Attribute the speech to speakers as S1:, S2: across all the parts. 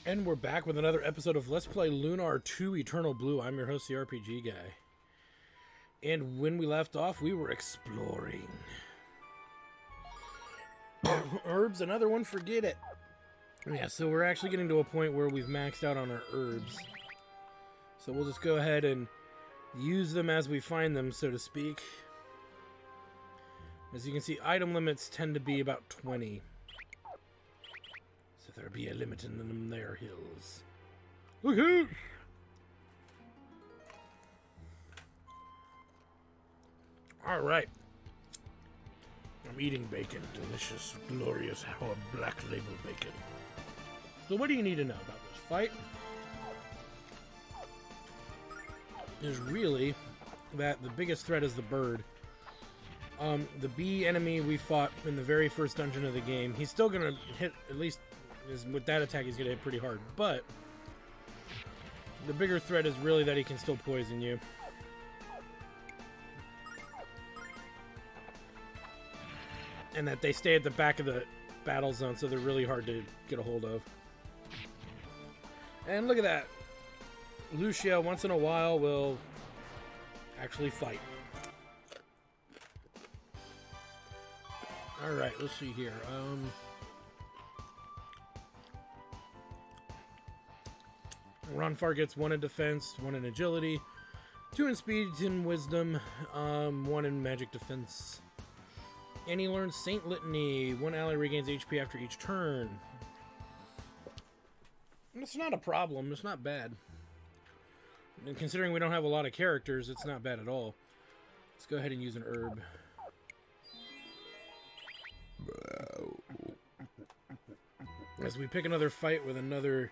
S1: And we're back with another episode of Let's Play Lunar 2 Eternal Blue. I'm your host, the RPG Guy. And when we left off, we were exploring. Herbs, another one, forget it. Yeah, so we're actually getting to a point where we've maxed out on our herbs. So we'll just go ahead and use them as we find them, so to speak. As you can see, item limits tend to be about 20. So there'll be a limit in them there hills. Woohoo! Alright. I'm eating bacon. Delicious, glorious, black label bacon. So what do you need to know about this fight? Is really that the biggest threat is the bird. The bee enemy we fought in the very first dungeon of the game, he's still gonna hit, at least with that attack he's gonna hit pretty hard, but the bigger threat is really that he can still poison you. And that they stay at the back of the battle zone, so they're really hard to get a hold of. And look at that. Lucia, once in a while, will actually fight. Alright, let's see here. Ronfar gets 1 in defense, 1 in agility, 2 in speed, 2 in wisdom, 1 in magic defense. And he learns Saint Litany. 1 ally regains HP after each turn. It's not a problem. It's not bad. And considering we don't have a lot of characters, it's not bad at all. Let's go ahead and use an herb. As we pick another fight with another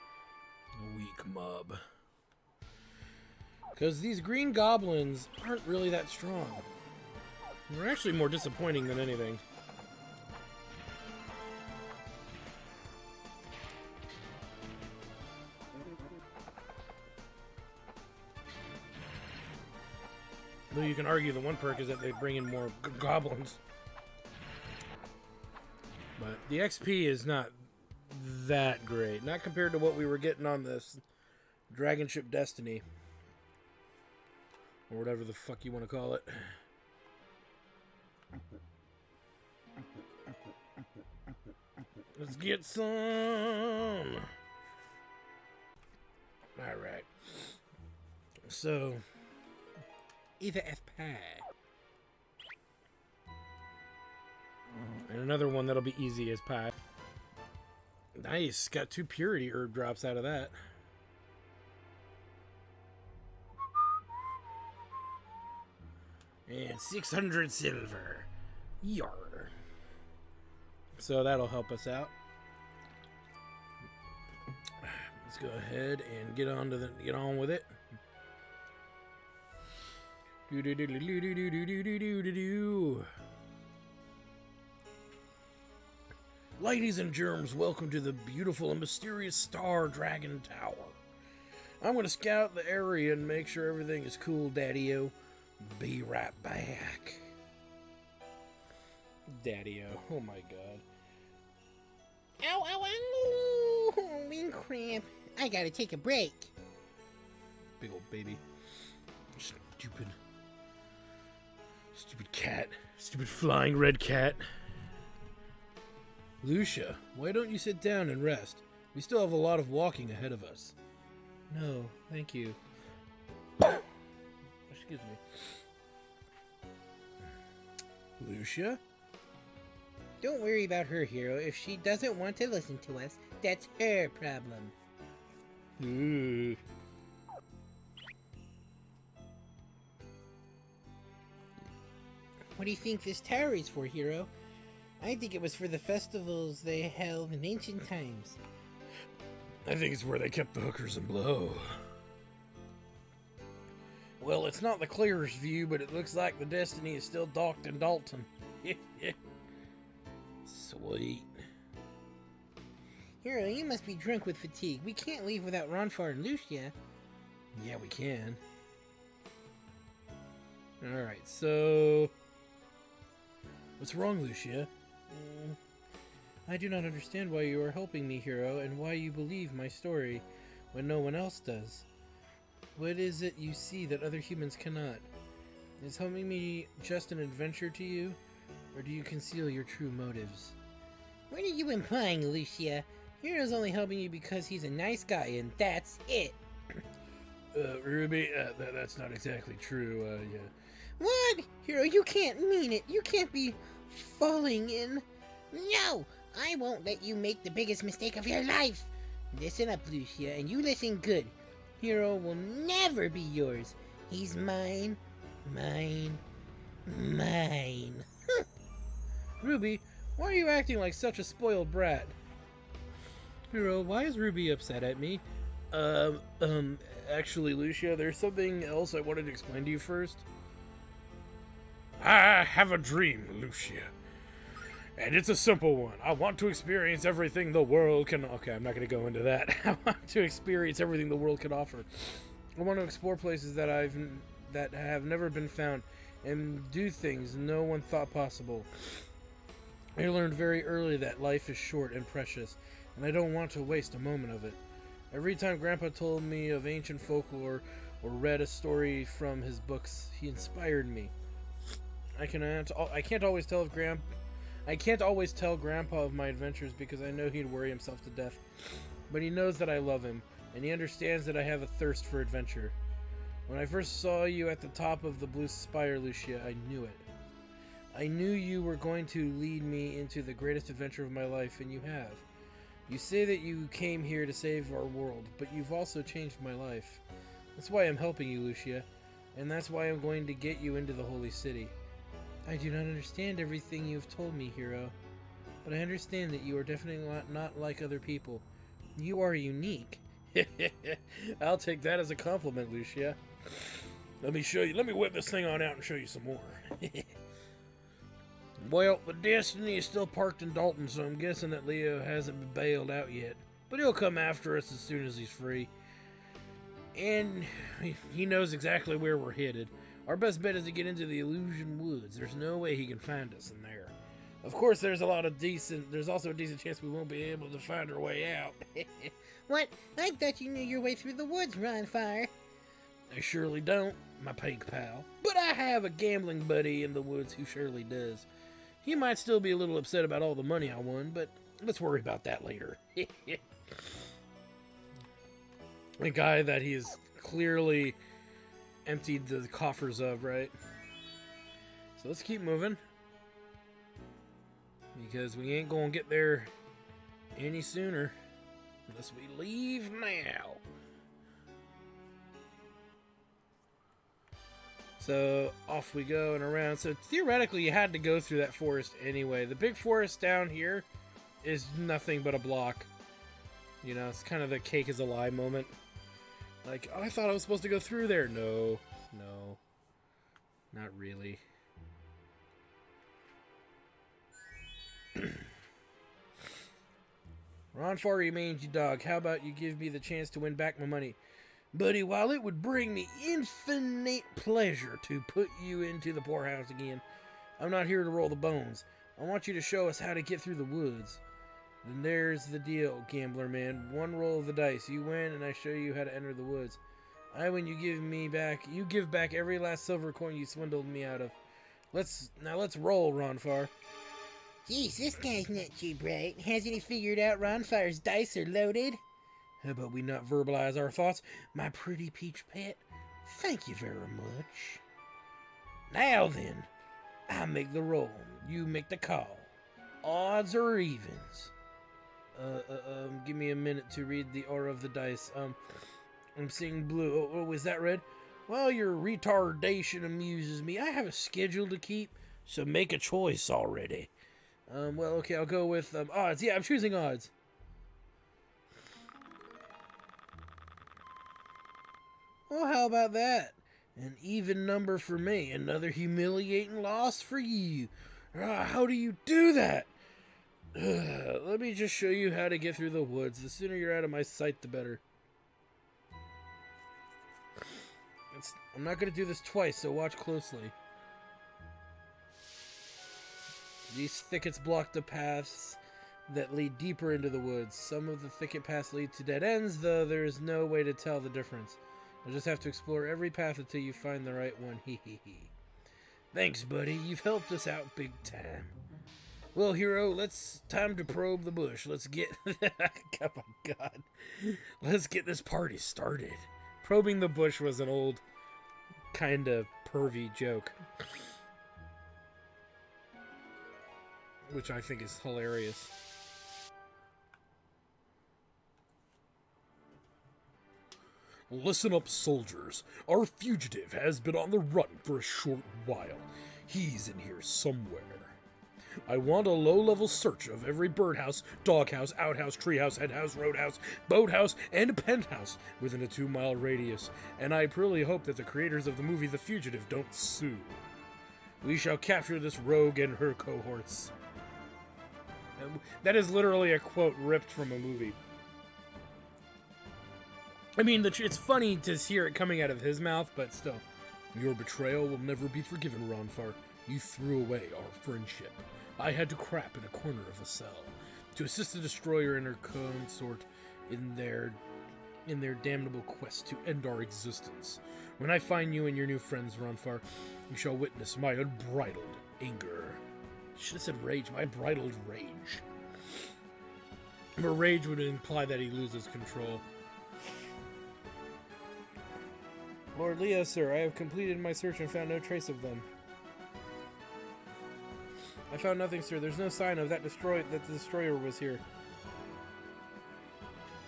S1: weak mob. Because these green goblins aren't really that strong. They're actually more disappointing than anything. Though you can argue the one perk is that they bring in more goblins. But the XP is not that great. Not compared to what we were getting on this Dragon Ship Destiny. Or whatever the fuck you want to call it. Let's get some. Alright. So, either F pie. And another one that'll be easy as pie. Nice. Got 2 purity herb drops out of that. And 600 silver. Yar. So that'll help us out. Let's go ahead and get on with it. Ladies and germs, welcome to the beautiful and mysterious Star Dragon Tower. I'm going to scout the area and make sure everything is cool, Daddy-o. Be right back. Daddy-o, oh my god.
S2: Ow, ow, ow! Oh, wing cramp. I gotta take a break.
S1: Big old baby. Stupid cat. Stupid flying red cat. Lucia, why don't you sit down and rest? We still have a lot of walking ahead of us. No, thank you. Excuse me. Lucia?
S2: Don't worry about her, hero. If she doesn't want to listen to us, that's her problem.
S1: Ooh.
S2: What do you think this tower is for, hero? I think it was for the festivals they held in ancient times.
S1: I think it's where they kept the hookers and blow. Well, it's not the clearest view, but it looks like the Destiny is still docked in Dalton. Sweet.
S2: Hero, you must be drunk with fatigue. We can't leave without Ronfar and Lucia.
S1: Yeah, we can. Alright, so... What's wrong, Lucia? I do not understand why you are helping me, hero, and why you believe my story when no one else does. What is it you see that other humans cannot? Is helping me just an adventure to you, or do you conceal your true motives?
S2: What are you implying, Lucia? Hero's only helping you because he's a nice guy, and that's it.
S1: Ruby, that's not exactly true, yeah.
S2: What? Hero, you can't mean it. You can't be falling in. No! I won't let you make the biggest mistake of your life. Listen up, Lucia, and you listen good. Hero will never be yours. He's mine. Mine. Mine.
S1: Ruby, why are you acting like such a spoiled brat? Hero, why is Ruby upset at me? Actually, Lucia, there's something else I wanted to explain to you first. I have a dream, Lucia. And it's a simple one. I want to experience everything the world can... Okay, I'm not going to go into that. I want to experience everything the world can offer. I want to explore places that have never been found and do things no one thought possible. I learned very early that life is short and precious, and I don't want to waste a moment of it. Every time Grandpa told me of ancient folklore or read a story from his books, he inspired me. I can't always tell Grandpa of my adventures because I know he'd worry himself to death. But he knows that I love him, and he understands that I have a thirst for adventure. When I first saw you at the top of the Blue Spire, Lucia, I knew it. I knew you were going to lead me into the greatest adventure of my life, and you have. You say that you came here to save our world, but you've also changed my life. That's why I'm helping you, Lucia, and that's why I'm going to get you into the Holy City. I do not understand everything you've told me, hero, but I understand that you are definitely not like other people. You are unique. I'll take that as a compliment, Lucia. Let me whip this thing on out and show you some more. Well, the Destiny is still parked in Dalton, so I'm guessing that Leo hasn't been bailed out yet. But he'll come after us as soon as he's free. And he knows exactly where we're headed. Our best bet is to get into the Illusion Woods. There's no way he can find us in there. Of course, there's also a decent chance we won't be able to find our way out.
S2: What? I thought you knew your way through the woods, Ronfire.
S1: I surely don't, my pink pal. But I have a gambling buddy in the woods who surely does. He might still be a little upset about all the money I won, but let's worry about that later. A guy that he has clearly emptied the coffers of, right? So let's keep moving. Because we ain't gonna get there any sooner unless we leave now. So off we go and around. So theoretically you had to go through that forest anyway. The big forest down here is nothing but a block. You know, it's kind of the cake is a lie moment. Like, oh, I thought I was supposed to go through there. No, not really. Ronfar, you mangy dog, how about you give me the chance to win back my money? Buddy, while it would bring me infinite pleasure to put you into the poorhouse again, I'm not here to roll the bones. I want you to show us how to get through the woods. Then there's the deal, gambler man. One roll of the dice. You win, and I show you how to enter the woods. I win, you give back every last silver coin you swindled me out of. Let's roll, Ronfar.
S2: Jeez, this guy's not too bright. Hasn't he figured out Ronfire's dice are loaded?
S1: How about we not verbalize our thoughts, my pretty peach pet? Thank you very much. Now then, I make the roll. You make the call. Odds or evens? Give me a minute to read the aura of the dice. I'm seeing blue. Oh, is that red? Well, your retardation amuses me. I have a schedule to keep, so make a choice already. Well, okay, I'll go with odds. Yeah, I'm choosing odds. Well, how about that? An even number for me. Another humiliating loss for you. How do you do that? Let me just show you how to get through the woods. The sooner you're out of my sight, the better. I'm not going to do this twice, so watch closely. These thickets block the paths that lead deeper into the woods. Some of the thicket paths lead to dead ends, though there is no way to tell the difference. You'll just have to explore every path until you find the right one. Hee hee hee. Thanks, buddy. You've helped us out big time. Well, hero, time to probe the bush. Let's get... oh my god. Let's get this party started. Probing the bush was an old, kind of pervy joke. Which I think is hilarious.
S3: Listen up, soldiers. Our fugitive has been on the run for a short while. He's in here somewhere. I want a low-level search of every birdhouse, doghouse, outhouse, treehouse, henhouse, roadhouse, boathouse, and penthouse within a 2-mile radius, and I really hope that the creators of the movie The Fugitive don't sue. We shall capture this rogue and her cohorts.
S1: That is literally a quote ripped from a movie. I mean, it's funny to hear it coming out of his mouth, but still.
S3: Your betrayal will never be forgiven, Ronfar. You threw away our friendship. I had to crap in a corner of a cell to assist the destroyer and her consort in their damnable quest to end our existence. When I find you and your new friends, Ronfar, you shall witness my unbridled anger.
S1: Should have said rage. My bridled rage. But rage would imply that he loses control. Lord Leo, sir, I have completed my search and found no trace of them. I found nothing, sir. There's no sign of that the destroyer was here.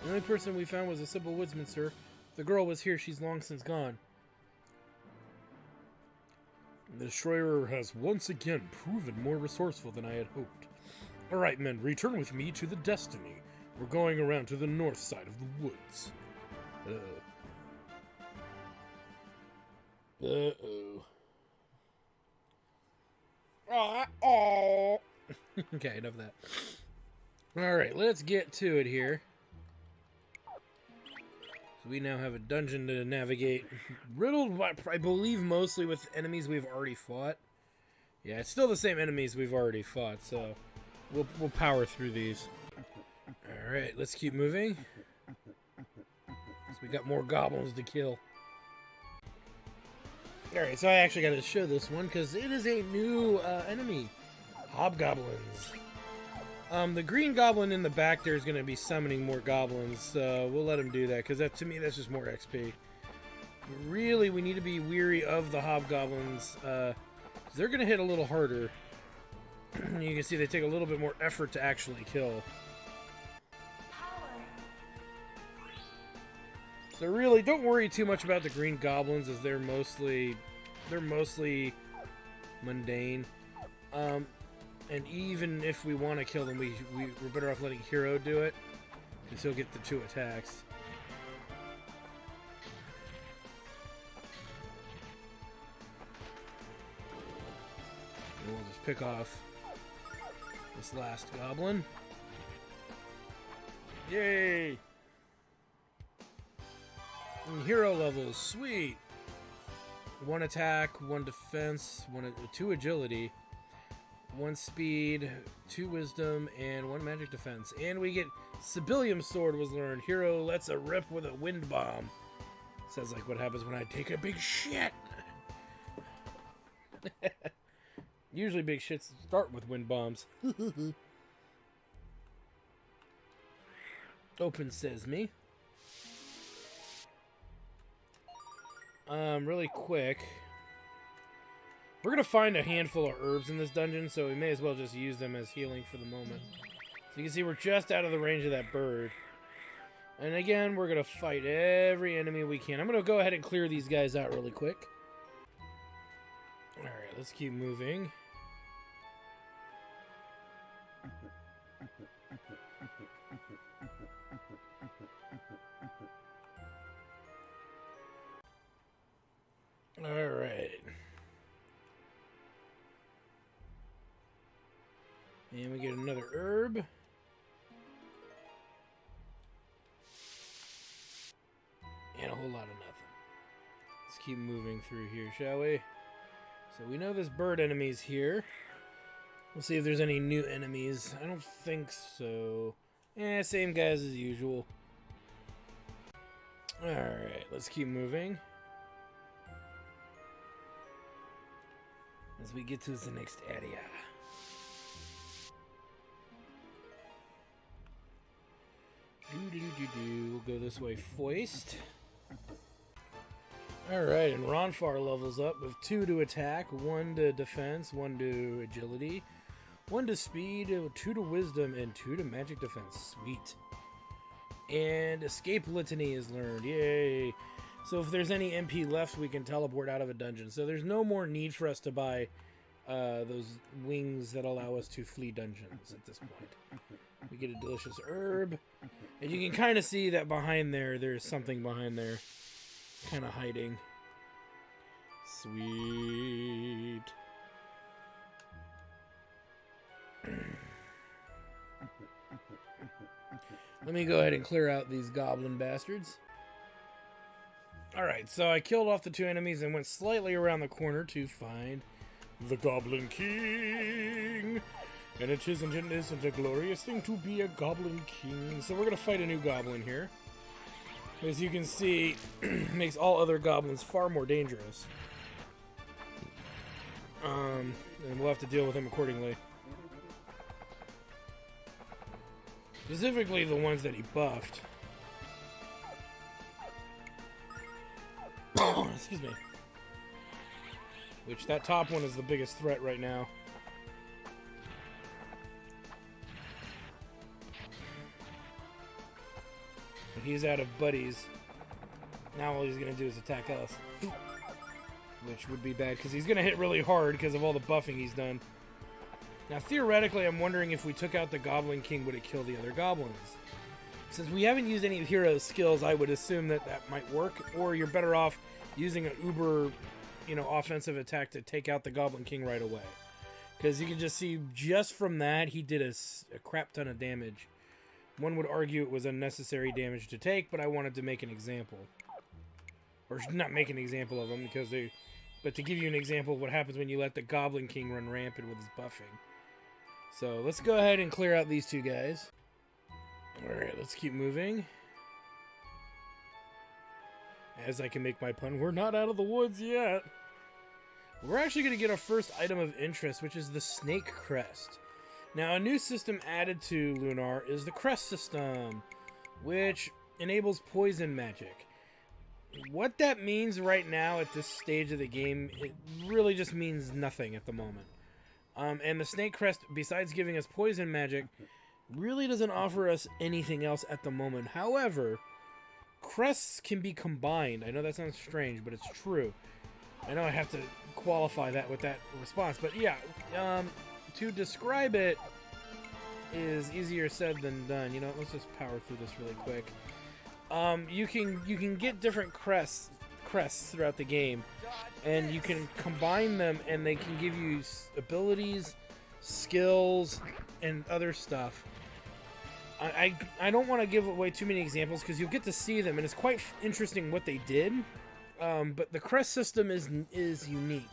S1: The only person we found was a simple woodsman, sir. If the girl was here, she's long since gone.
S3: The destroyer has once again proven more resourceful than I had hoped. Alright, men, return with me to the Destiny. We're going around to the north side of the woods.
S1: Uh-oh. Okay, enough of that. Alright, let's get to it here. So we now have a dungeon to navigate. Riddled, I believe, mostly with enemies we've already fought. Yeah, it's still the same enemies we've already fought, so we'll power through these. Alright, let's keep moving. So we got more goblins to kill. Alright, so I actually got to show this one because it is a new enemy. Hobgoblins. The green goblin in the back there is going to be summoning more goblins, so we'll let him do that because to me that's just more XP. Really, we need to be weary of the hobgoblins. They're going to hit a little harder. You can see they take a little bit more effort to actually kill. So really, don't worry too much about the green goblins, as they're mostly mundane. And even if we want to kill them, we're better off letting Hero do it, because he'll get the 2 attacks. And we'll just pick off this last goblin. Yay! And hero levels, sweet! 1 attack, 1 defense, 2 agility, 1 speed, 2 wisdom, and 1 magic defense. And we get Sibylium Sword was learned. Hero lets a rip with a wind bomb. Sounds like what happens when I take a big shit. Usually big shits start with wind bombs. Open Sesame. Really quick. We're gonna find a handful of herbs in this dungeon, so we may as well just use them as healing for the moment. So you can see we're just out of the range of that bird. And again, we're gonna fight every enemy we can. I'm gonna go ahead and clear these guys out really quick. Alright, let's keep moving. Alright. And we get another herb. And a whole lot of nothing. Let's keep moving through here, shall we? So we know this bird enemy's here. We'll see if there's any new enemies. I don't think so. Same guys as usual. Alright, let's keep moving. As we get to the next area. We'll go this way first. Alright, and Ronfar levels up with 2 to attack, 1 to defense, 1 to agility, 1 to speed, 2 to wisdom, and 2 to magic defense. Sweet. And escape litany is learned. Yay! So if there's any MP left, we can teleport out of a dungeon. So there's no more need for us to buy those wings that allow us to flee dungeons at this point. We get a delicious herb. And you can kind of see that behind there's something behind there. Kind of hiding. Sweet. Let me go ahead and clear out these goblin bastards. Alright, so I killed off the 2 enemies and went slightly around the corner to find the Goblin King. And it isn't a glorious thing to be a Goblin King. So we're going to fight a new goblin here. As you can see, makes all other goblins far more dangerous. And we'll have to deal with him accordingly. Specifically the ones that he buffed. Excuse me. Which, that top one is the biggest threat right now. But he's out of buddies. Now all he's going to do is attack us. Which would be bad, because he's going to hit really hard because of all the buffing he's done. Now, theoretically, I'm wondering if we took out the Goblin King, would it kill the other goblins? Since we haven't used any hero skills, I would assume that that might work. Or you're better off using an uber, offensive attack to take out the Goblin King right away. Because you can just see, just from that, he did a crap ton of damage. One would argue it was unnecessary damage to take, but I wanted to make an example. Or not make an example of him, but to give you an example of what happens when you let the Goblin King run rampant with his buffing. So let's go ahead and clear out these 2 guys. Alright, let's keep moving. As I can make my pun, we're not out of the woods yet. We're actually going to get our first item of interest, which is the Snake Crest. Now, a new system added to Lunar is the Crest system, which enables poison magic. What that means right now at this stage of the game, it really just means nothing at the moment. And the Snake Crest, besides giving us poison magic, really doesn't offer us anything else at the moment. However, crests can be combined. I know that sounds strange, but it's true. I know I have to qualify that with that response, but yeah, to describe it is easier said than done. Let's just power through this really quick. You can get different crests throughout the game, and you can combine them, and they can give you abilities, skills, and other stuff. I don't want to give away too many examples because you'll get to see them, and it's quite interesting what they did. But the crest system is unique.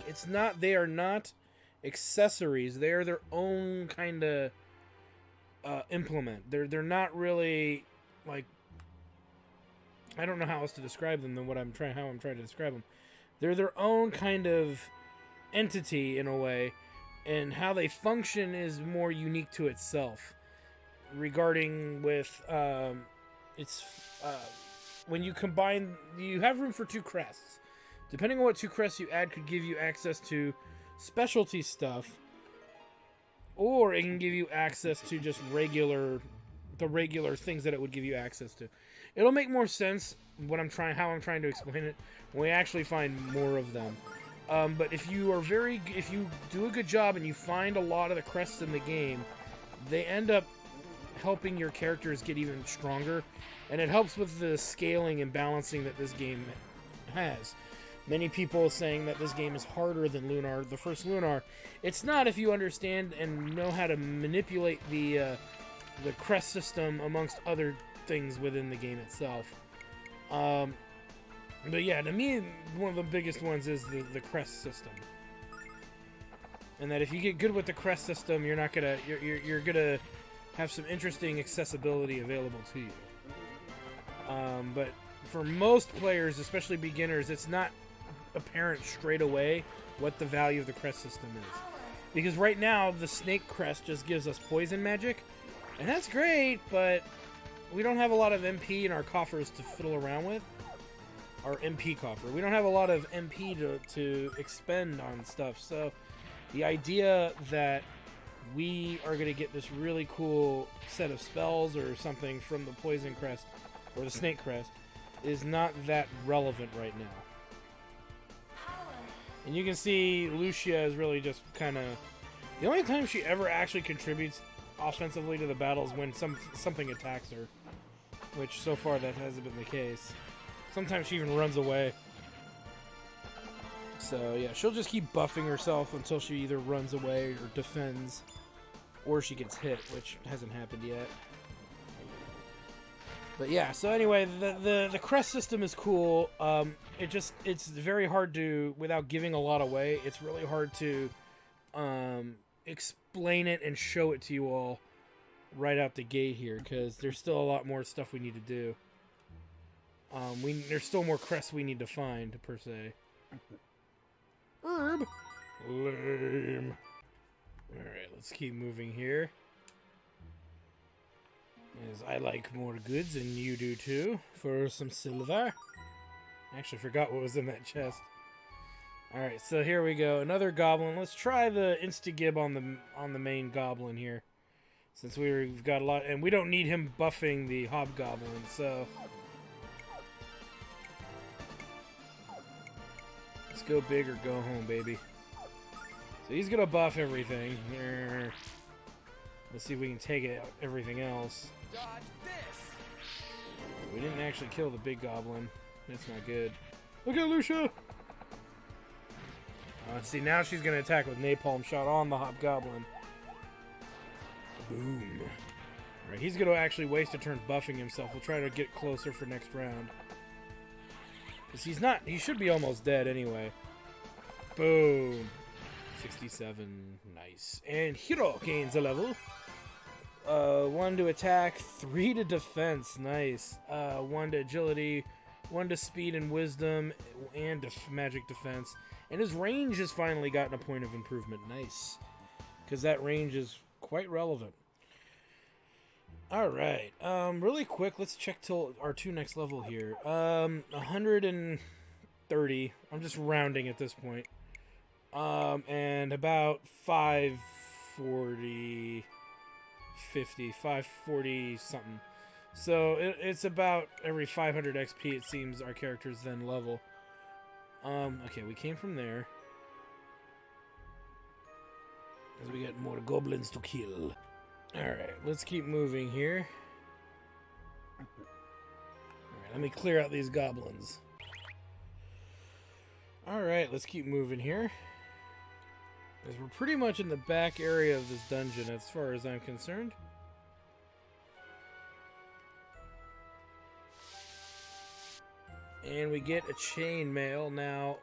S1: They are not accessories. They are their own kind of implement. They're not really like, I don't know how else to describe them than how I'm trying to describe them. They're their own kind of entity in a way, and how they function is more unique to itself. Regarding with when you combine, you have room for 2 crests. Depending on what 2 crests you add, could give you access to specialty stuff, or it can give you access to just regular things that it would give you access to. It'll make more sense how I'm trying to explain it when we actually find more of them. But if you do a good job and you find a lot of the crests in the game, they end up helping your characters get even stronger, and it helps with the scaling and balancing that this game has. Many people saying that this game is harder than Lunar, the first Lunar. It's not if you understand and know how to manipulate the crest system amongst other things within the game itself. But yeah, to me, one of the biggest ones is the crest system. and that if you get good with the crest system, you're not gonna you're gonna have some interesting accessibility available to you. But for most players, especially beginners, it's not apparent straight away what the value of the crest system is. Because right now, the snake crest just gives us poison magic, and that's great, but we don't have a lot of MP in our coffers to fiddle around with. Our MP coffer. We don't have a lot of MP to expend on stuff, so the idea that we are going to get this really cool set of spells or something from the poison crest, or the snake crest, is not that relevant right now. And you can see Lucia is really just kind of... The only time she ever actually contributes offensively to the battle is when something attacks her. Which, so far, that hasn't been the case. Sometimes she even runs away. So, yeah, she'll just keep buffing herself until she either runs away or defends. Or she gets hit, which hasn't happened yet. But yeah, so anyway, the crest system is cool. It's very hard to, without giving a lot away, it's really hard to explain it and show it to you all right out the gate here, because there's still a lot more stuff we need to do. There's still more crests we need to find, per se. Herb! Lame. Alright, let's keep moving here. As I like more goods, and you do too, for some silver. I actually forgot what was in that chest. Alright, so here we go. Another goblin. Let's try the insta-gib on the main goblin here. Since we've got a lot, and we don't need him buffing the hobgoblin, so... Let's go big or go home, baby. So he's gonna buff everything. Let's see if we can take it, everything else. We didn't actually kill the big goblin. That's not good. Look at Lucia! See, now she's gonna attack with napalm shot on the hobgoblin. Boom. Alright, he's gonna actually waste a turn buffing himself. We'll try to get closer for next round. Because he should be almost dead anyway. Boom. 67. Nice. And Hiro gains a level. 1 to attack, 3 to defense. Nice. 1 to agility, 1 to speed and wisdom, and magic defense. And his range has finally gotten a point of improvement. Nice. Because that range is quite relevant. Alright. Really quick, let's check till our 2 next level here. 130. I'm just rounding at this point. And about 540... 50, 540 something. So it's about every 500 XP it seems our characters then level. Okay, we came from there. As we get more goblins to kill. Alright, let's keep moving here. Alright, let me clear out these goblins. Alright, let's keep moving here. Because we're pretty much in the back area of this dungeon as far as I'm concerned. And we get a chainmail. Now,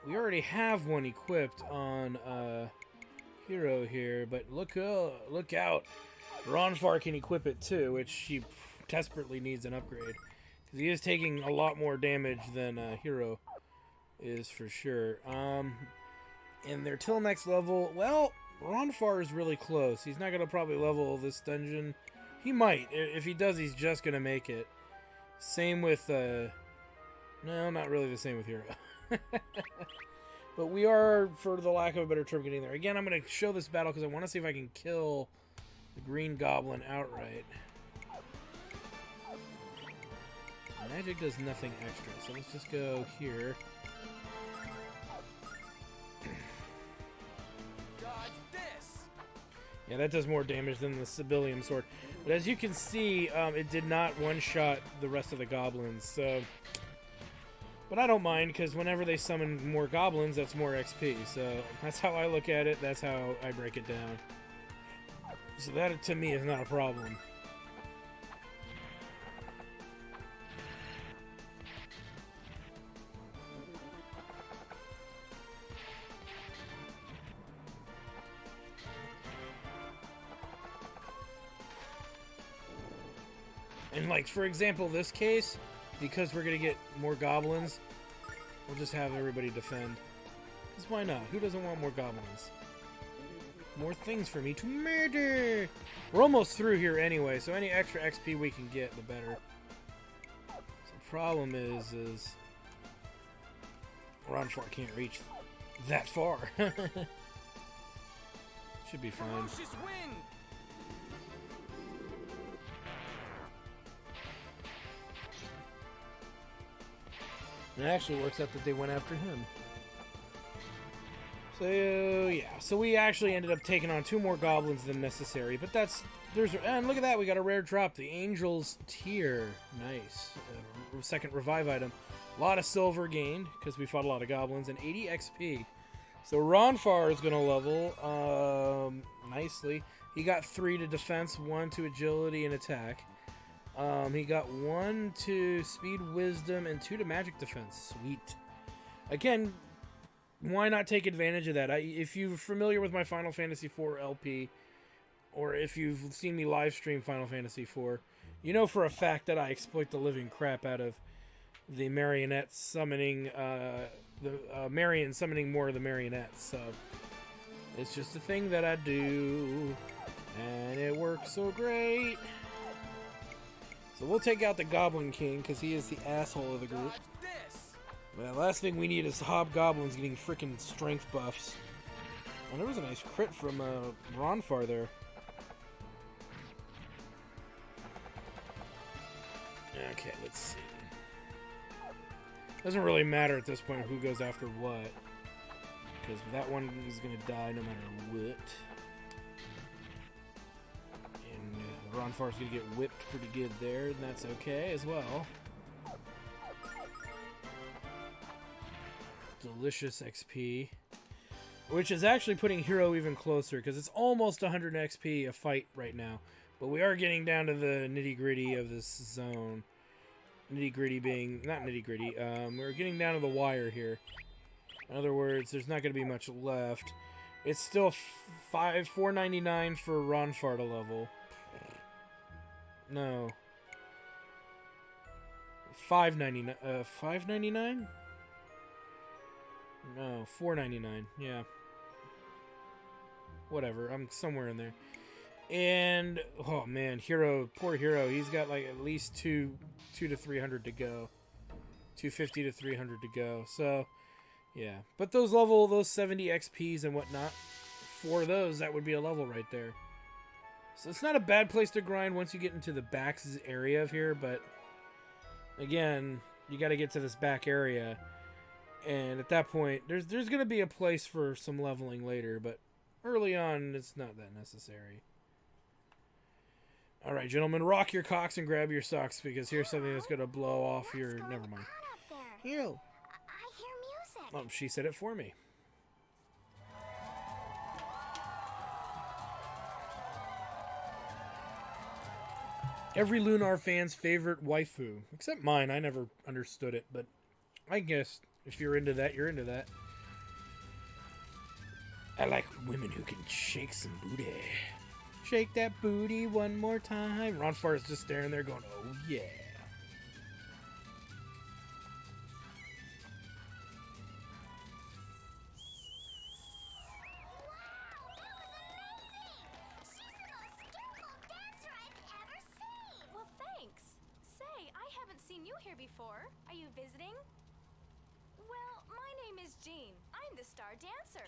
S1: we already have one equipped on Hero here, but look out. Ronfar can equip it too, which he desperately needs an upgrade. Because he is taking a lot more damage than Hero is for sure. And their till next level, well, Ronfar is really close. He's not going to probably level this dungeon. He might. If he does, he's just going to make it. Same with, no, not really the same with Hero. But we are, for the lack of a better term, getting there. Again, I'm going to show this battle because I want to see if I can kill the green goblin outright. Magic does nothing extra, so let's just go here. Yeah, that does more damage than the Sibylium sword. But as you can see, it did not one-shot the rest of the goblins, so... But I don't mind, because whenever they summon more goblins, that's more XP. So that's how I look at it, that's how I break it down. So that, to me, is not a problem. And like, for example, this case, because we're gonna get more goblins, we'll just have everybody defend. Because why not? Who doesn't want more goblins? More things for me to murder! We're almost through here anyway, so any extra XP we can get, the better. So the problem is Ronfar can't reach that far. Should be fine. It actually works out that they went after him. So, yeah. So we actually ended up taking on 2 more goblins than necessary. But and look at that. We got a rare drop. The Angel's Tear. Nice. Second revive item. A lot of silver gained because we fought a lot of goblins. And 80 XP. So Ronfar is going to level nicely. He got 3 to defense, 1 to agility and attack. He got 1 to speed, wisdom, and 2 to magic defense. Sweet. Again, why not take advantage of that? If you're familiar with my Final Fantasy IV LP, or if you've seen me live stream Final Fantasy IV, you know for a fact that I exploit the living crap out of the marionette summoning, Marion summoning more of the marionettes. So it's just a thing that I do, and it works so great. So we'll take out the Goblin King, because he is the asshole of the group. Well, last thing we need is hobgoblins getting freaking strength buffs. Oh, there was a nice crit from Ronfar there. Okay, let's see. Doesn't really matter at this point who goes after what, because that one is going to die no matter what. And Ronfar's going to get whipped pretty good there, and that's okay as well. Delicious XP, which is actually putting Hero even closer, because it's almost 100 XP a fight right now, but we are getting down to the nitty-gritty of this zone. Nitty-gritty being not nitty-gritty, we're getting down to the wire here. In other words, there's not going to be much left. It's still $4.99 for Ronfar to level. No, $5.99. $5.99? No, $4.99. Yeah. Whatever. I'm somewhere in there. And oh man, poor Hero. He's got like at least 2 to 300 to go. 250 to 300 to go. So, yeah. But those 70 XPs and whatnot, for those, that would be a level right there. So it's not a bad place to grind once you get into the back area of here, but again, you got to get to this back area. And at that point, there's going to be a place for some leveling later, but early on, it's not that necessary. All right, gentlemen, rock your cocks and grab your socks, because here's something that's going to blow off your... Never mind.
S2: Hero.
S4: I hear music.
S1: Oh, she said it for me. Every Lunar fan's favorite waifu, except mine. I never understood it, but I guess... if you're into that, you're into that. I like women who can shake some booty. Shake that booty one more time. Ronfar is just staring there going, oh yeah.
S4: Well, thanks. Say, I haven't seen you here before. Are you visiting? Well, my name is Jean. I'm the star dancer.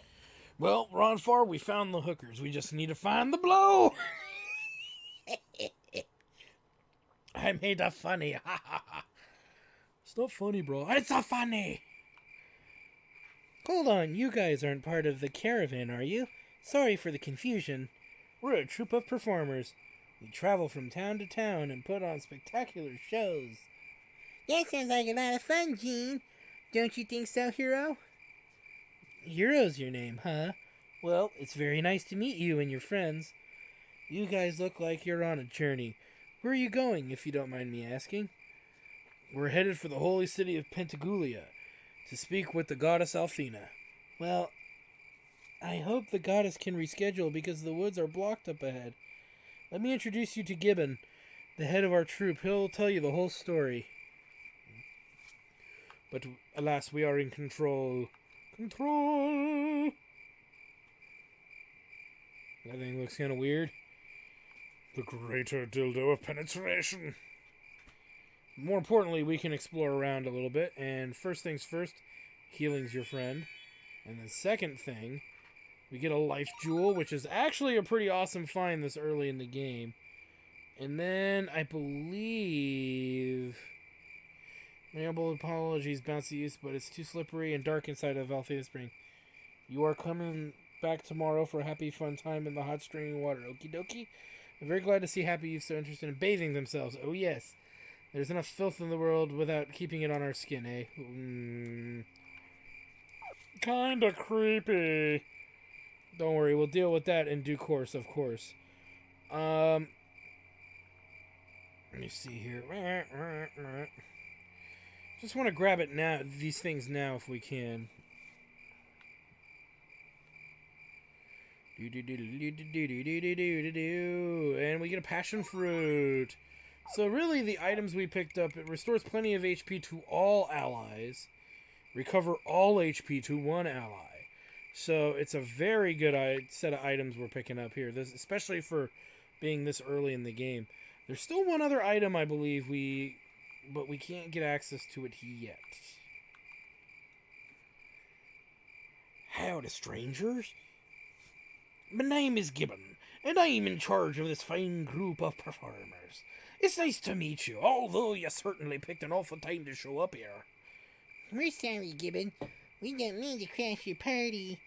S1: Well, Ronfar, we found the hookers. We just need to find the blow. I made a funny. It's not funny, bro. It's a funny. Hold on, you guys aren't part of the caravan, are you? Sorry for the confusion. We're a troupe of performers. We travel from town to town and put on spectacular shows.
S2: That sounds like a lot of fun, Jean. Don't you think so, Hero?
S1: Hero's your name, huh? Well, it's very nice to meet you and your friends. You guys look like you're on a journey. Where are you going, if you don't mind me asking? We're headed for the holy city of Pentagoulia to speak with the goddess Althena. Well, I hope the goddess can reschedule because the woods are blocked up ahead. Let me introduce you to Gibbon, the head of our troop. He'll tell you the whole story. But alas, we are in control. Control! That thing looks kind of weird.
S3: The greater dildo of penetration.
S1: More importantly, we can explore around a little bit. And first things first, healing's your friend. And the second thing, we get a life jewel, which is actually a pretty awesome find this early in the game. And then I believe... My humble apologies, Bouncy Youth, but it's too slippery and dark inside of Althea Spring. You are coming back tomorrow for a happy, fun time in the hot streaming water. Okie dokie. I'm very glad to see Happy Youth so interested in bathing themselves. Oh, yes. There's enough filth in the world without keeping it on our skin, eh?
S3: Kinda creepy.
S1: Don't worry, we'll deal with that in due course, of course. Let me see here. Just want to grab it now, these things now, if we can. And we get a passion fruit. So really, the items we picked up, it restores plenty of HP to all allies. Recover all HP to one ally. So it's a very good set of items we're picking up here. This, especially for being this early in the game. There's still one other item, I believe, but we can't get access to it yet.
S3: Howdy, strangers. My name is Gibbon, and I'm in charge of this fine group of performers. It's nice to meet you, although you certainly picked an awful time to show up here.
S2: We're sorry, Gibbon. We don't mean to crash your party.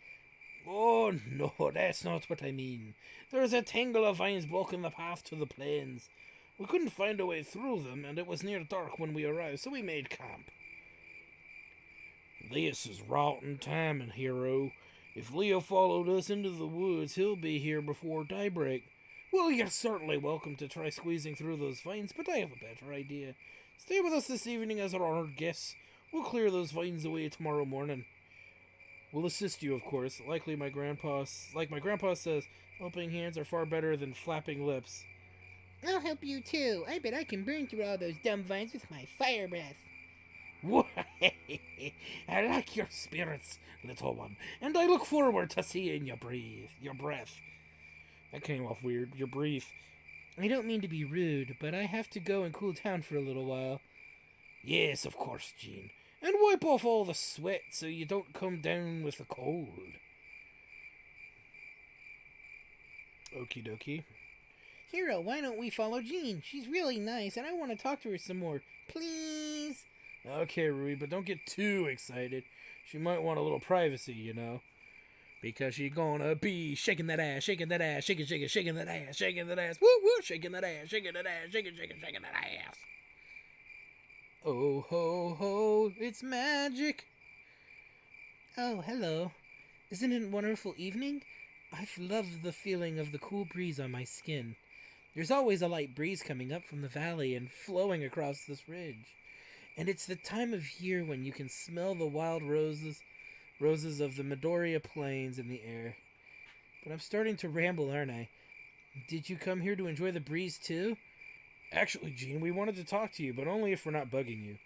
S3: Oh, no, that's not what I mean. There's a tangle of vines blocking the path to the plains. We couldn't find a way through them, and it was near dark when we arrived, so we made camp. This is rotten timing, hero. If Leo followed us into the woods, he'll be here before daybreak. Well, you're certainly welcome to try squeezing through those vines, but I have a better idea. Stay with us this evening as our honored guests. We'll clear those vines away tomorrow morning. We'll assist you, of course. Like my grandpa says, helping hands are far better than flapping lips.
S2: I'll help you too. I bet I can burn through all those dumb vines with my fire breath.
S3: I like your spirits, little one, and I look forward to seeing you breathe. Your breath. That came off weird. Your breath.
S1: I don't mean to be rude, but I have to go and cool down for a little while.
S3: Yes, of course, Jean. And wipe off all the sweat so you don't come down with the cold.
S1: Okie dokie.
S2: Hero, why don't we follow Jean? She's really nice, and I want to talk to her some more. Please?
S1: Okay, Rui, but don't get too excited. She might want a little privacy, you know. Because she's gonna be shaking that ass, shaking that ass, shaking that ass, shaking that ass, woo woo, shaking that ass, shaking that ass, shaking that ass. Oh ho ho, it's magic.
S2: Oh, hello. Isn't it a wonderful evening? I've loved the feeling of the cool breeze on my skin. There's always a light breeze coming up from the valley and flowing across this ridge. And it's the time of year when you can smell the wild roses of the Midoriya Plains in the air. But I'm starting to ramble, aren't I? Did you come here to enjoy the breeze too?
S1: Actually, Jean, we wanted to talk to you, but only if we're not bugging you.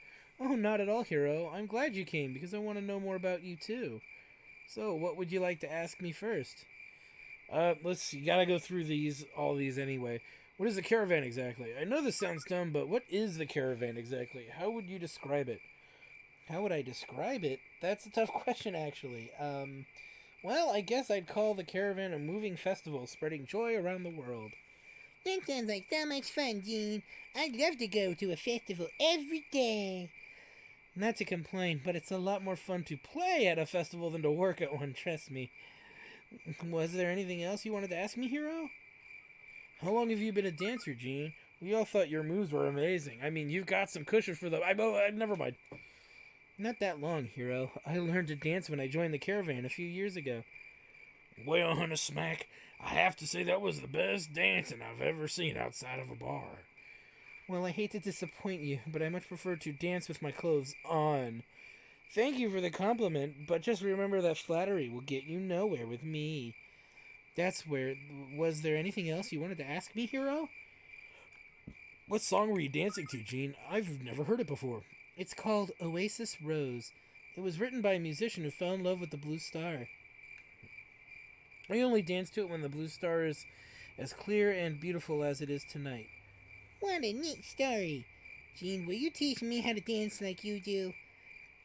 S1: Oh, not at all, Hero. I'm glad you came, because I want to know more about you too. So, what would you like to ask me first? Let's see. You gotta go through all these anyway. What is the caravan exactly? I know this sounds dumb, but what is the caravan exactly? How would you describe it?
S2: How would I describe it? That's a tough question, actually. Well, I guess I'd call the caravan a moving festival spreading joy around the world. That sounds like so much fun, Jean. I'd love to go to a festival every day.
S1: Not to complain, but it's a lot more fun to play at a festival than to work at one, trust me. Was there anything else you wanted to ask me, Hero? How long have you been a dancer, Jean? We all thought your moves were amazing. I mean, you've got some cushion for the... never mind. Not that long, Hero. I learned to dance when I joined the caravan a few years ago.
S3: Well, Hunter Smack, I have to say that was the best dancing I've ever seen outside of a bar.
S1: Well, I hate to disappoint you, but I much prefer to dance with my clothes on. Thank you for the compliment, but just remember that flattery will get you nowhere with me. Was there anything else you wanted to ask me, Hero? What song were you dancing to, Gene? I've never heard it before.
S2: It's called Oasis Rose. It was written by a musician who fell in love with the blue star.
S1: I only dance to it when the blue star is as clear and beautiful as it is tonight.
S2: What a neat story. Gene, will you teach me how to dance like you do?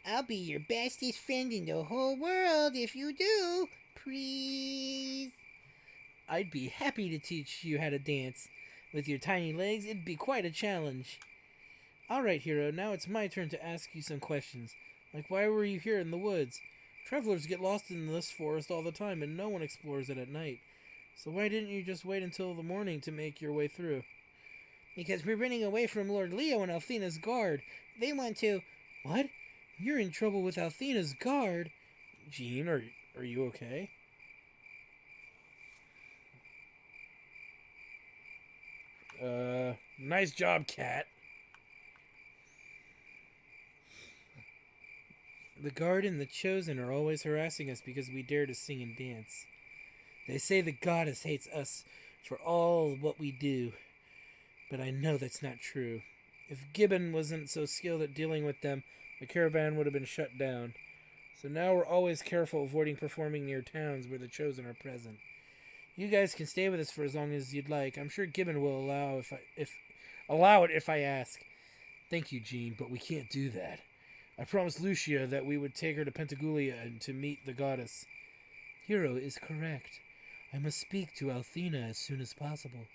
S2: I'll be your bestest friend in the whole world if you do. Please.
S1: I'd be happy to teach you how to dance. With your tiny legs, it'd be quite a challenge. Alright, Hero, now it's my turn to ask you some questions. Like, why were you here in the woods? Travelers get lost in this forest all the time, and no one explores it at night. So why didn't you just wait until the morning to make your way through?
S2: Because we're running away from Lord Leo and Althena's guard. They want to...
S1: What? You're in trouble with Althena's guard? Gene, are you okay? Nice job, cat.
S2: The guard and the chosen are always harassing us because we dare to sing and dance. They say the goddess hates us for all what we do. But I know that's not true.
S1: If Gibbon wasn't so skilled at dealing with them, the caravan would have been shut down. So now we're always careful avoiding performing near towns where the chosen are present. You guys can stay with us for as long as you'd like. I'm sure Gibbon will allow it if I ask.
S3: Thank you, Gene, but we can't do that. I promised Lucia that we would take her to Pentagoulia and to meet the goddess.
S2: Hero is correct. I must speak to Althena as soon as possible.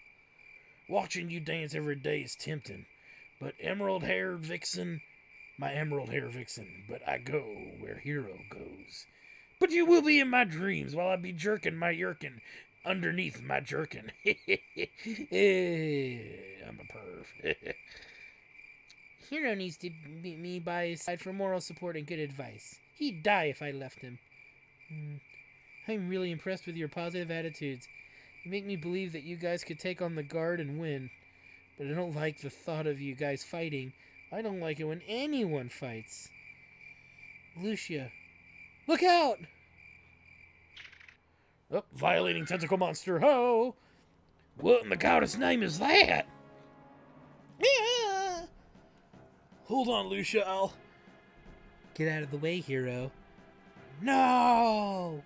S3: Watching you dance every day is tempting, but my emerald hair vixen, but I go where Hero goes. But you will be in my dreams while I be jerking my yerkin underneath my jerkin. I'm a perv.
S2: Hero needs to be me by his side for moral support and good advice. He'd die if I left him. I'm really impressed with your positive attitudes. You make me believe that you guys could take on the guard and win. But I don't like the thought of you guys fighting. I don't like it when anyone fights. Lucia, look out!
S3: Oh, violating tentacle monster, ho! What in the goddess' name is that?
S2: Yeah.
S3: Hold on, Lucia, I'll...
S2: Get out of the way, Hero. No!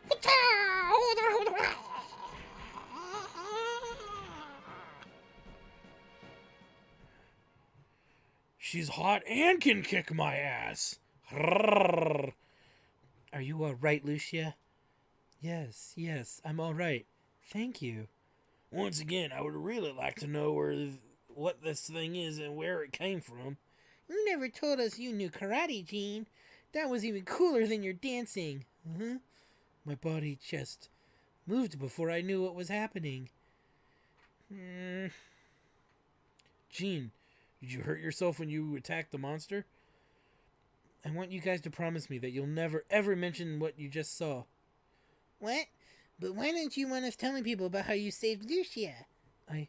S3: She's hot and can kick my ass. Are
S2: you all right, Lucia? Yes, I'm all right. Thank you.
S3: Once again, I would really like to know what this thing is and where it came from.
S2: You never told us you knew karate, Gene. That was even cooler than your dancing. My body just moved before I knew what was happening.
S3: Gene, did you hurt yourself when you attacked the monster?
S2: I want you guys to promise me that you'll never ever mention what you just saw. What? But why don't you want us telling people about how you saved Lucia? I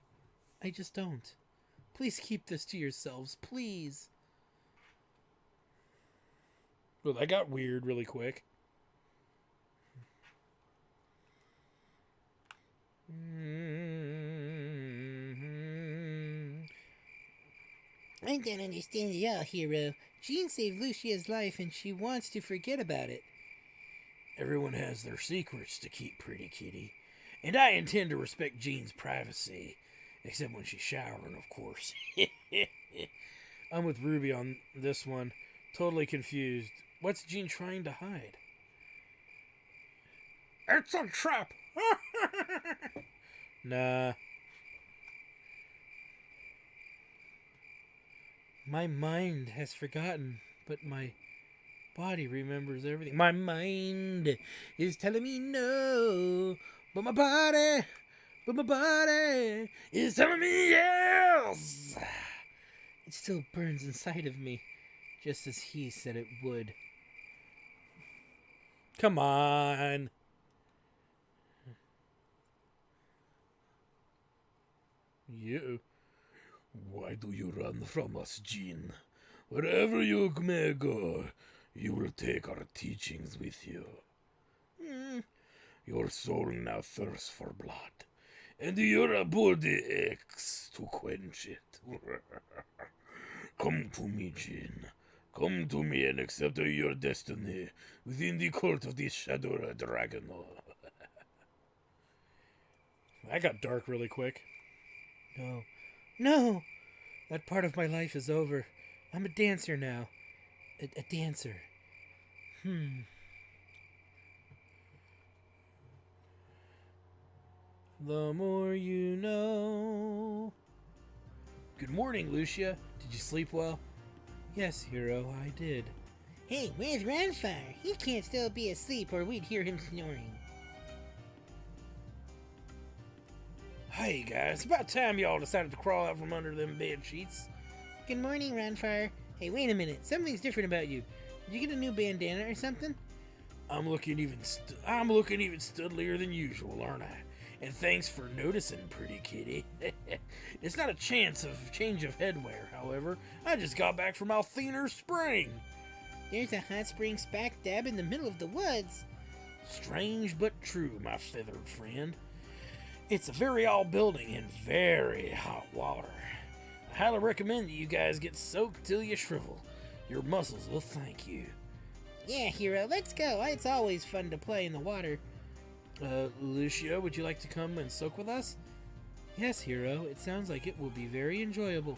S2: just don't. Please keep this to yourselves, please.
S3: Well, that got weird really quick.
S2: I don't understand at all, Hero. Jean saved Lucia's life and she wants to forget about it.
S3: Everyone has their secrets to keep, pretty kitty. And I intend to respect Jean's privacy. Except when she's showering, of course.
S1: I'm with Ruby on this one. Totally confused. What's Jean trying to hide?
S3: It's a trap!
S1: Nah.
S2: My mind has forgotten, but my body remembers everything.
S1: My mind is telling me no, but my body is telling me yes.
S2: It still burns inside of me, just as he said it would.
S1: Come on.
S3: You. Why do you run from us, Jean? Wherever you may go, you will take our teachings with you. Your soul now thirsts for blood, and your body aches to quench it. Come to me, Jin. Come to me and accept your destiny within the cult of the Shadow Dragon.
S1: That got dark really quick. No. No! That part of my life is over. I'm a dancer now. A dancer. The more you know. Good morning, Lucia. Did you sleep well? Yes, Hero, I did.
S2: Hey, where's Ranfire? He can't still be asleep or we'd hear him snoring.
S1: Hey, guys. It's about time y'all decided to crawl out from under them bed sheets.
S2: Good morning, Ranfire. Hey, wait a minute. Something's different about you. Did you get a new bandana or something?
S1: I'm looking even studlier than usual, aren't I? And thanks for noticing, pretty kitty. It's not a chance of change of headwear, however. I just got back from Althener Spring.
S2: There's a hot spring smack dab in the middle of the woods.
S1: Strange but true, my feathered friend. It's a very old building and very hot water. I highly recommend that you guys get soaked till you shrivel. Your muscles will thank you.
S2: Yeah, Hero, let's go. It's always fun to play in the water.
S1: Lucia, would you like to come and soak with us? Yes, Hero. It sounds like it will be very enjoyable.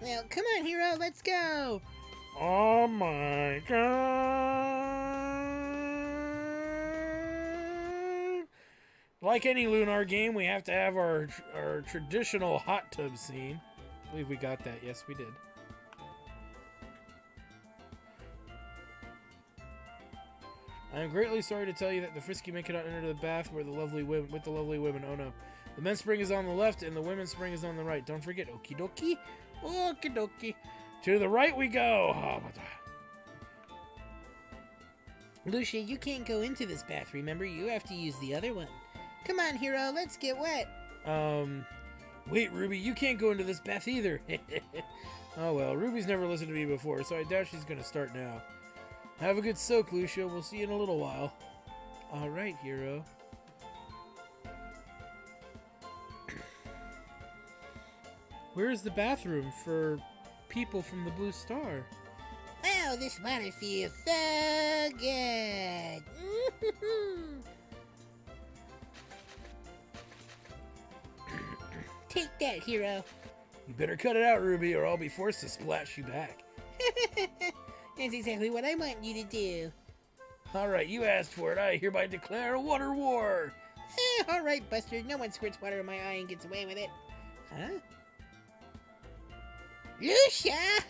S2: Well, come on, Hero, let's go.
S1: Oh my god! Like any Lunar game, we have to have our traditional hot tub scene. I believe we got that. Yes, we did. I am greatly sorry to tell you that the frisky men cannot enter the bath where the lovely women with the lovely women. Oh no. The men's spring is on the left and the women's spring is on the right. Don't forget, okie dokie. Okie dokie. To the right we go.
S2: Lucia, you can't go into this bath, remember? You have to use the other one. Come on, Hero, let's get wet.
S1: Wait, Ruby, you can't go into this bath either. Oh well, Ruby's never listened to me before, so I doubt she's gonna start now. Have a good soak, Lucia. We'll see you in a little while. Alright, Hero. Where's the bathroom for people from the Blue Star?
S2: Oh, this water feels so good. Take that, Hero.
S1: You better cut it out, Ruby, or I'll be forced to splash you back.
S2: That's exactly what I want you to do.
S1: Alright, you asked for it. I hereby declare a water war.
S2: Alright, Buster. No one squirts water in my eye and gets away with it. Huh? Lucia!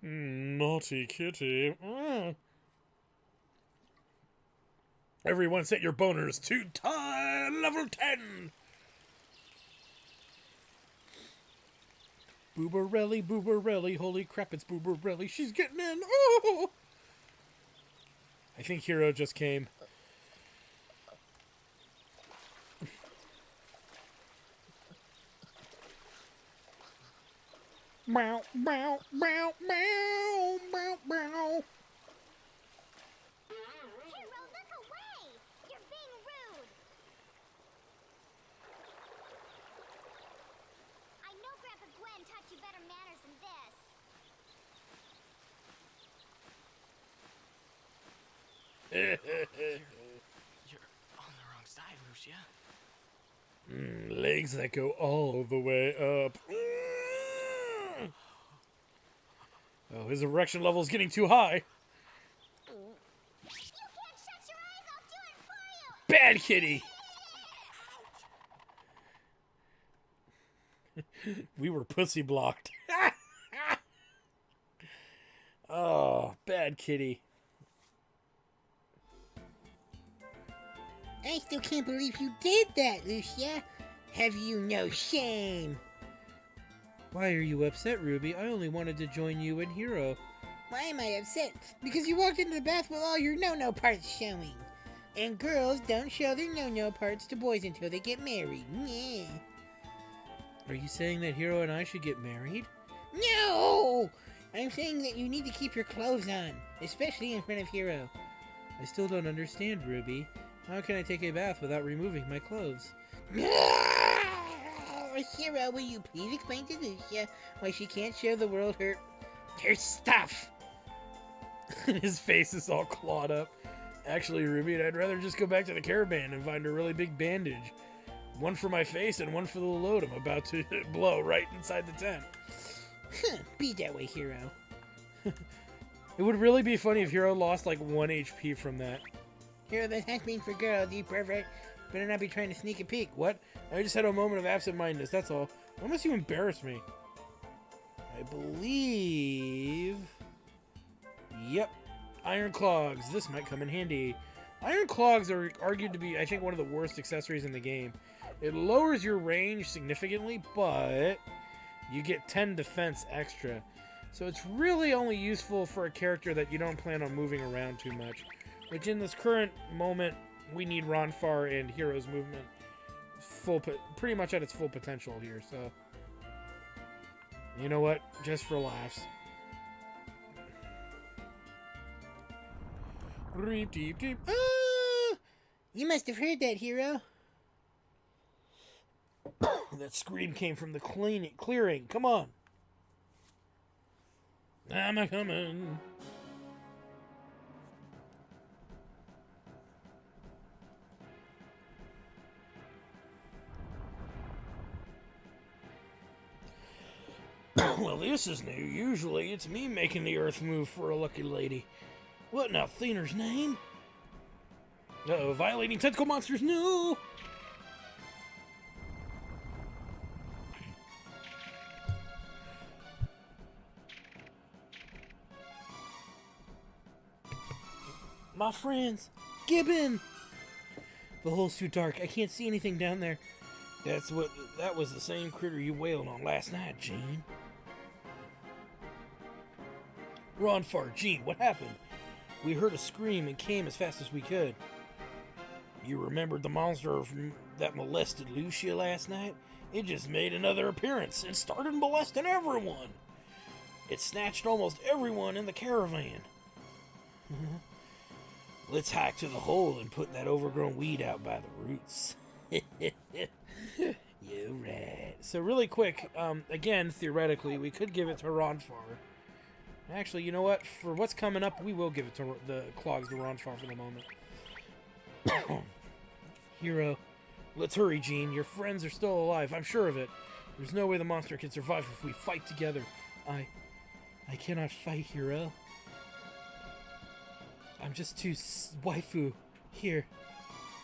S3: Naughty kitty. Everyone set your boners to level 10.
S1: Boobarelli, holy crap, it's Boobarelli. She's getting in. Oh! I think Hero just came. Bow, bow, bow, bow, bow, bow.
S4: Hero, look away! You're being rude! I know Grandpa Gwen taught you better manners than this.
S5: You're on the wrong side, Lucia.
S3: Legs that go all the way up.
S1: Oh, his erection level is getting too high.
S4: If you can't shut your eyes, I'll do it for you!
S1: Bad kitty. We were pussy blocked. Oh, bad kitty.
S2: I still can't believe you did that, Lucia. Have you no shame?
S1: Why are you upset, Ruby? I only wanted to join you and Hero.
S2: Why am I upset? Because you walked into the bath with all your no-no parts showing. And girls don't show their no-no parts to boys until they get married. Yeah.
S1: Are you saying that Hero and I should get married?
S2: No! I'm saying that you need to keep your clothes on, especially in front of Hero.
S1: I still don't understand, Ruby. How can I take a bath without removing my clothes?
S2: Hero, will you please explain to Lucia why she can't show the world her stuff?
S1: His face is all clawed up. Actually, Ruby, I'd rather just go back to the caravan and find a really big bandage. One for my face and one for the load I'm about to blow right inside the tent.
S2: Be that way, Hero.
S1: It would really be funny if Hero lost like 1 HP from that.
S2: Hero, that's happening for girls, you pervert. Better not be trying to sneak a peek.
S1: What? I just had a moment of absent-mindedness, that's all. Why must you embarrass me? I believe... Yep. Iron clogs. This might come in handy. Iron clogs are argued to be, I think, one of the worst accessories in the game. It lowers your range significantly, but you get 10 defense extra. So it's really only useful for a character that you don't plan on moving around too much. Which in this current moment, we need Ronfar and Hero's movement pretty much at its full potential here, so... You know what? Just for laughs. Reep, deep, deep.
S2: Oh! You must have heard that, Hero.
S1: That scream came from the clearing. Come on. I'm a coming. Well, this is new. Usually it's me making the earth move for a lucky lady. What now, Thener's name? Uh-oh, violating tentacle monsters, no! My friends, Gibbon! The hole's too dark. I can't see anything down there. That was the same critter you wailed on last night, Gene. Ronfar, Gene, what happened? We heard a scream and came as fast as we could. You remembered the monster that molested Lucia last night? It just made another appearance and started molesting everyone. It snatched almost everyone in the caravan. Let's hike to the hole and put that overgrown weed out by the roots. You're right. So really quick, again, theoretically, we could give it to Ronfar. Actually, you know what? For what's coming up, we will give it to the clogs to Ronfar for the moment. Hero. Let's hurry, Gene. Your friends are still alive. I'm sure of it. There's no way the monster can survive if we fight together. I cannot fight, Hero. I'm just too waifu. Here.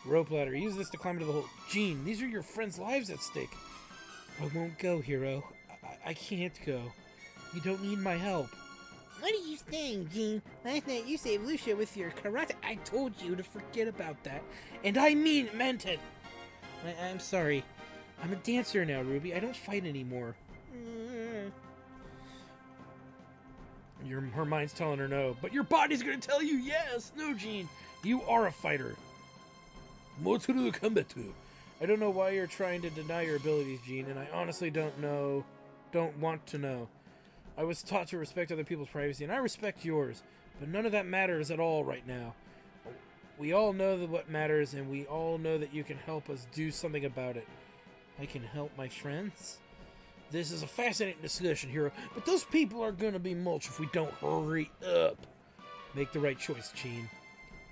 S1: Rope ladder. Use this to climb into the hole. Gene, these are your friends' lives at stake. I won't go, Hero. I can't go. You don't need my help.
S2: What are you saying, Gene? Last night you saved Lucia with your karate. I told you to forget about that.
S1: And I meant it. I'm sorry. I'm a dancer now, Ruby. I don't fight anymore. Her mind's telling her no, but your body's gonna tell you yes. No, Gene, you are a fighter. Motoru Kambetu. I don't know why you're trying to deny your abilities, Gene, and I honestly don't want to know. I was taught to respect other people's privacy, and I respect yours, but none of that matters at all right now. We all know what matters, and we all know that you can help us do something about it. I can help my friends? This is a fascinating discussion, Hero, but those people are gonna be mulch if we don't hurry up. Make the right choice, Gene.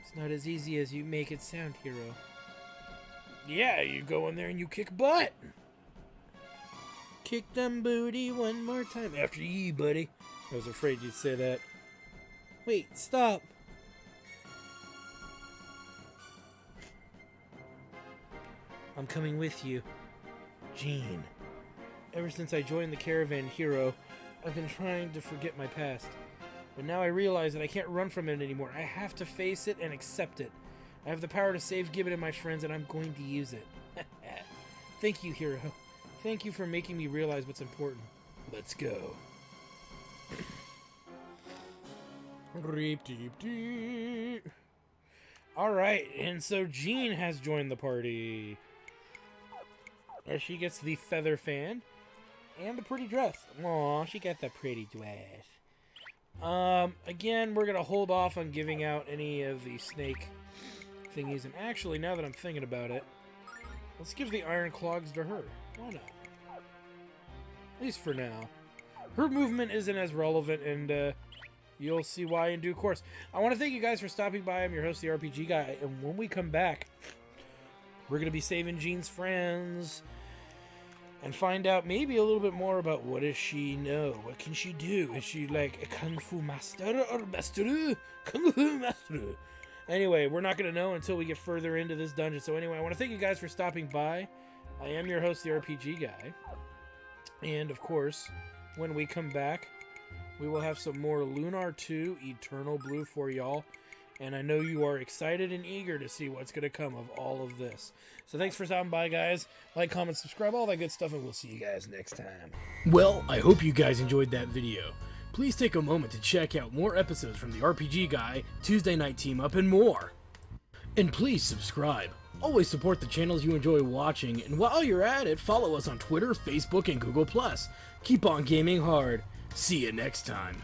S1: It's not as easy as you make it sound, Hero. Yeah, you go in there and you kick butt. Kick them booty one more time. After you, buddy. I was afraid you'd say that. Wait, stop. I'm coming with you. Gene. Ever since I joined the caravan, Hero, I've been trying to forget my past. But now I realize that I can't run from it anymore. I have to face it and accept it. I have the power to save Gibbon and my friends, and I'm going to use it. Thank you, Hero. Thank you for making me realize what's important. Let's go. Alright, and so Jean has joined the party. As she gets the feather fan and the pretty dress. Aw, she got the pretty dress. Again, we're gonna hold off on giving out any of the snake thingies. And actually, now that I'm thinking about it, let's give the iron clogs to her. Why not? At least for now. Her movement isn't as relevant, and you'll see why in due course. I want to thank you guys for stopping by. I'm your host, the RPG Guy, and when we come back, we're going to be saving Jean's friends and find out maybe a little bit more about what does she know? What can she do? Is she like a kung fu master or master? Kung fu master. Anyway, we're not going to know until we get further into this dungeon. So anyway, I want to thank you guys for stopping by. I am your host, the RPG Guy. And of course, when we come back, we will have some more Lunar 2 Eternal Blue for y'all. And I know you are excited and eager to see what's going to come of all of this. So thanks for stopping by, guys. Like, comment, subscribe, all that good stuff, and we'll see you guys next time.
S3: Well, I hope you guys enjoyed that video. Please take a moment to check out more episodes from the RPG Guy, Tuesday Night Team Up, and more. And please subscribe. Always support the channels you enjoy watching, and while you're at it, follow us on Twitter, Facebook, and Google+. Keep on gaming hard. See you next time.